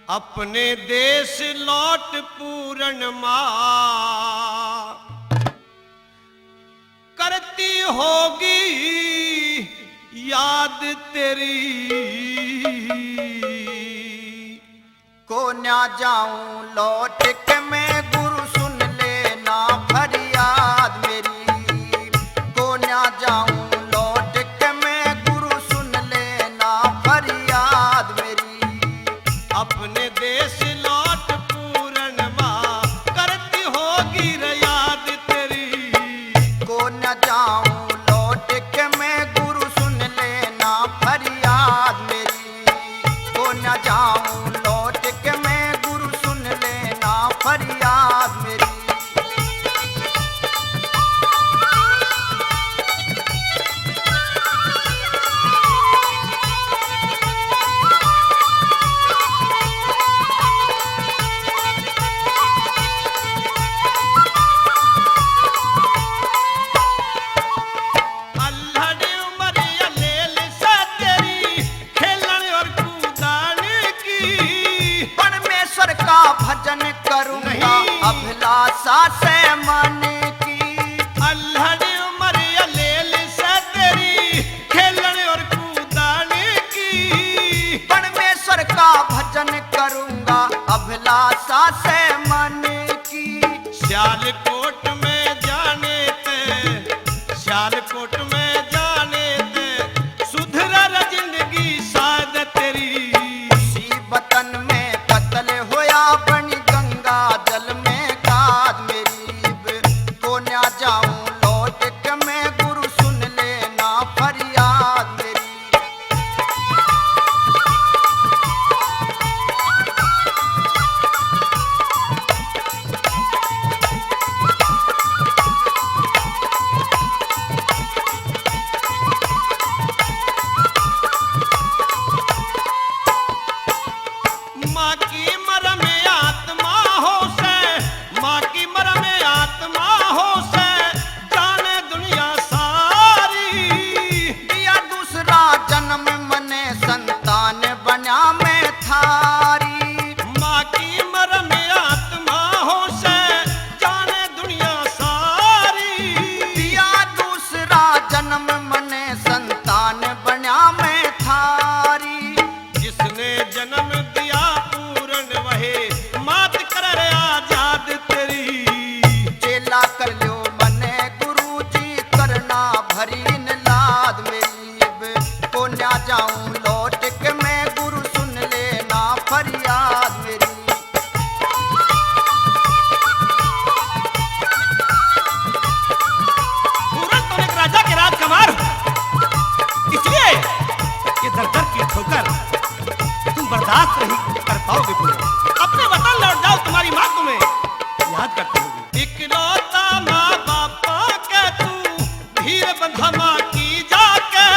अपने देश लौट पूरन माँ करती होगी याद तेरी। को ना जाऊं लौट के मैं गुरु सुन लेना फरियाद मेरी। को ना जाऊं लौट के मैं गुरु सुन लेना फरियाद मेरी। अपने देश लौट पूरन माँ करती होगी याद तेरी। को न जाऊं लौट के मैं गुरु सुन लेना फरियाद मेरी। को न जाऊं लौट के मैं गुरु सुन लेना फरियाद मेरी। भजन करूंगा अभिलाषा से मन की। अल्हड़ उमर अलेल से तेरी खेलन और कूदन की। परमेश्वर का भजन करूंगा अभिलाषा से मन की। सियालकोट में जाने ते सियालकोट में जाने ते सुधर जिंदगी शायद तेरी। इसी वतन में कत्ल होया बनी गंगा जल में गाद मेरी। को ना जाऊं लौट के मैं गुरु सुन लेना फरियाद मेरी। माँ की मरम आत्मा हो से माँ की मरम आत्मा हो से जाने दुनिया सारी। दिया दूसरा जन्म मने संतान बना में थारी। माँ की मरम आत्मा हो से जाने दुनिया सारी। दिया दूसरा जन्म मने संतान बना में थारी। जिसने जन्म दिया पूरन वहे मात कर आजाद तेरी। चेला कर लो मने गुरु जी करना भरी न लाद मेरी। को ना जाऊं लौट के मैं गुरु सुन लेना फरियाद मेरी। पूरन तो एक राजा के राजकुमार इसलिए ये दर की ठोकर तुम बर्दाश्त नहीं कर पाओगे। पूरन अपने वतन लौट जाओ, तुम्हारी माँ तुम्हें याद करती होगी। इकलौता माँ बापा के तू धीर बंधा माँ की जाके।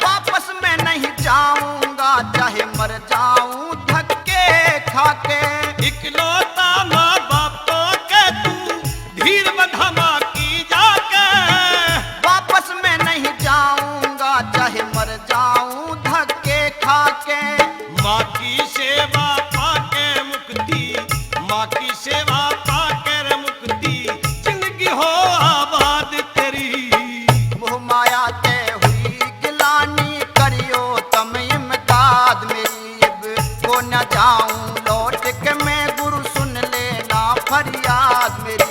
वापस मैं नहीं जाऊंगा चाहे मर जाऊं धक्के खाके। इकलौता माँ बापा के तू धीर बंधा माँ की जाके। वापस मैं नहीं जाऊंगा चाहे मर जाऊं धक्के खाके। माँ की सेवा पाके मुक्ति माँ की सेवा पाकर मुक्ति जिंदगी हो आबाद तेरी। मोह माया ते हुई गिलानी करियो तम इमदाद मेरी। को न जाऊं लौट के मैं गुरु सुन लेना फरियाद मेरी।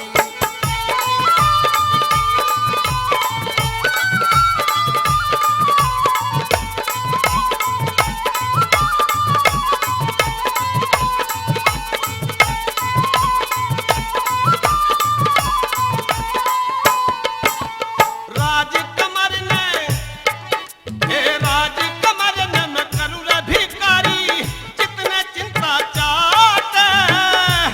राजकमर ने हे राजकमर ने मैं करूँ रे भिखारी जितने चिंता चाहते।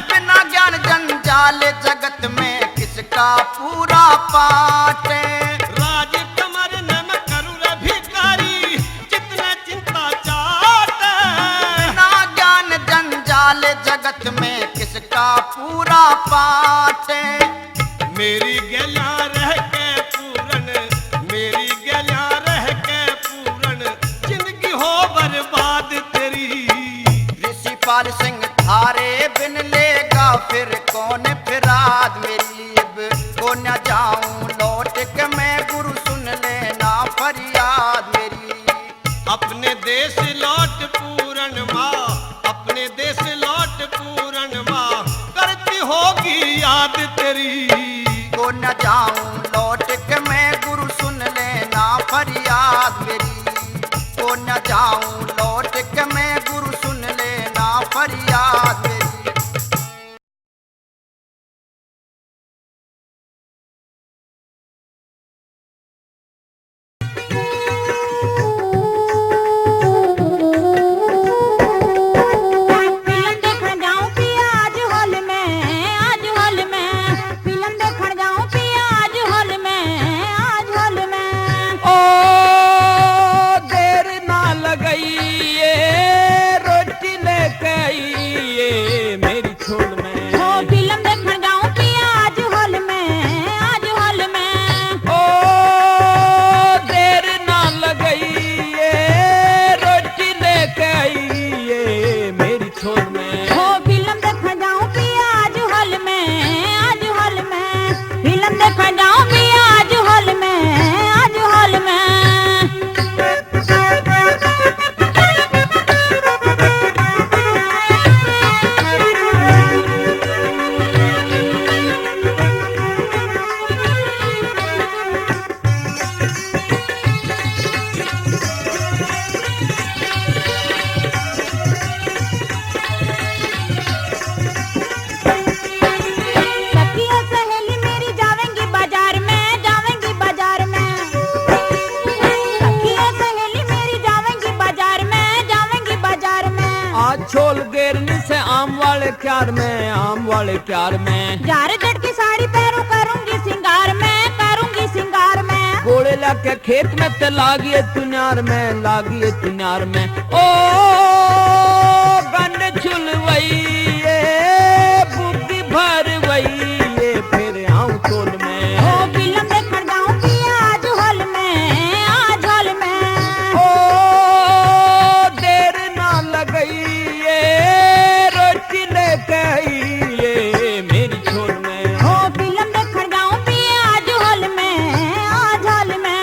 बिना ज्ञान जंजाल जगत में किसका पूरा पाठ। राजकमर ने मैं करूँ रे भिखारी जितने चिंता चाहते। बिना ज्ञान जंजाल जगत में किसका पूरा पाठ। मेरी गला रह के पूरन मेरी गला रह के पूरन जिंदगी हो बर्बाद तेरी। ऋषि पाल लाल सिंह थारे बिन लेगा फिर कौन फिराद मेरी अब को न जाऊं लौट के मैं गुरु सुन लेना फरियाद मेरी। अपने देश लौट पूरन माँ, अपने देश लौट पूरन माँ, करती होगी याद तेरी। को न जाऊं लौट के मैं गुरु सुन लेना फरियाद मेरी। को न जाऊं लौट के मैं गुरु सुन लेना फरियाद मेरी। क्यार में आम वाले क्यार में जार जट की साड़ी पहनूं करूंगी सिंगार में, करूंगी सिंगार में। गोले लाके खेत में ते लागिए तुन्यार में, लागिए तुन्यार में। ओ गंड छुलवई बुद्धि भर वही फिर आऊं तोल में। ओ फिल्म देखण जाऊं की आज हॉल में, आज हॉल में। ओ देर ना लगई मेरी छोड़ में। हो फिल्म देखण जाऊं भी आज हॉल में, आज हॉल में।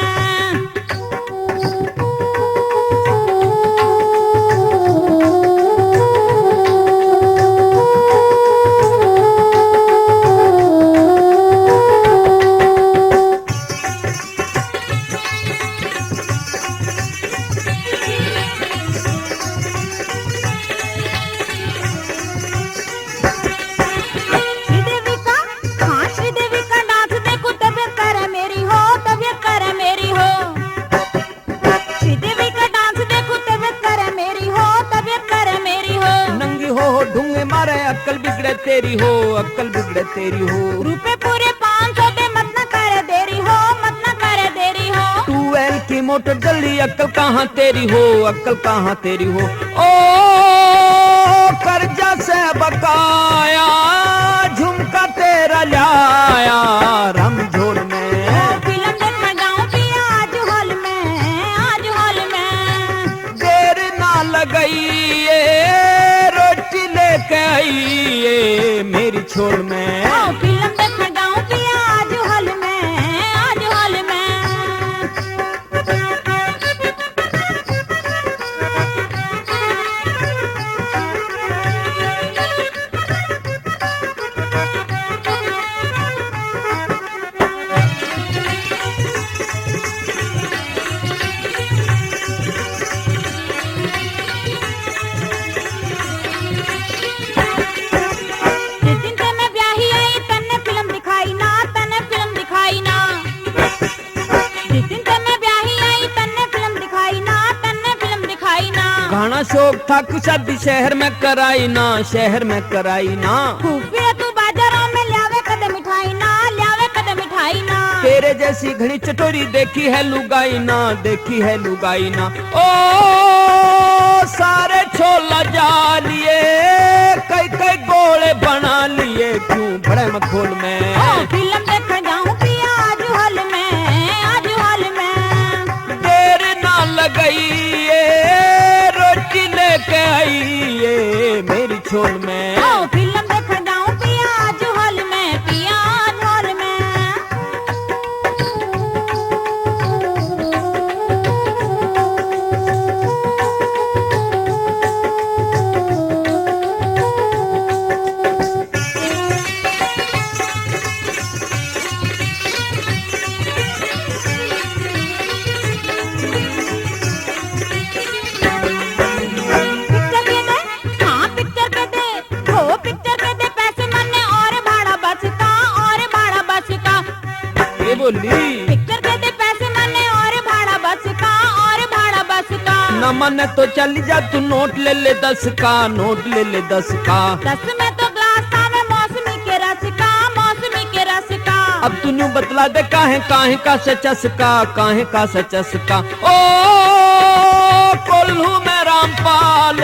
अक्ल बिगड़े तेरी हो, अक्ल बिगड़े तेरी हो। रुपए पूरे 500 दे मत न करे देरी हो, मत न करे देरी हो। तू एल की मोटर जल्दी अक्ल कहाँ तेरी हो, अक्ल कहाँ तेरी हो। ओ कर्जा से बकाया झुमका तेरा लाया रम झोल में। फिल्म देखने जाऊं भी आज हॉल में, आज हॉल में। देर ना लगई मेरी छोड़ में। फिल्म देखने जाऊं भी आज हॉल में, आज हॉल में। घाना शौक था कि शादी शहर में कराई ना, शहर में कराई ना। खूबी तू बाजारों में ल्यावे कदे मिठाई ना, ल्यावे कदे मिठाई ना। तेरे जैसी घनी चटोरी देखी है लुगाई ना, देखी है लुगाई ना। ओ सारे छोला जा लिए कई कई गोले बना लिए क्यों बड़े मखोल में। फिल्म देखने जाऊं भी आज हॉल में, आज हॉल में। देर ना लगई रोटी लेके आई मेरी छोल में। ओ फिल्म देखा जाऊं पिया आज हॉल में, पिया आज हॉल में। पिक्चर पे दे, हाँ पिक्चर पे दे, हो पिक्चर पे दे पैसे मन्ने और भाड़ा बस का, और भाड़ा बस का। ये बोली पिक्चर पे दे पैसे मन्ने और भाड़ा बस का, और भाड़ा बस का। न मन तो चल जा तू नोट ले ले 10 का, नोट ले ले 10 का। 10 में तो ग्लास आवे मौसमी के रस का, मौसमी के रस का। अब तू न्यू बतला दे काहे काहे का सचस का, काहे का सचस का। ओ कोल्हू में रामपाल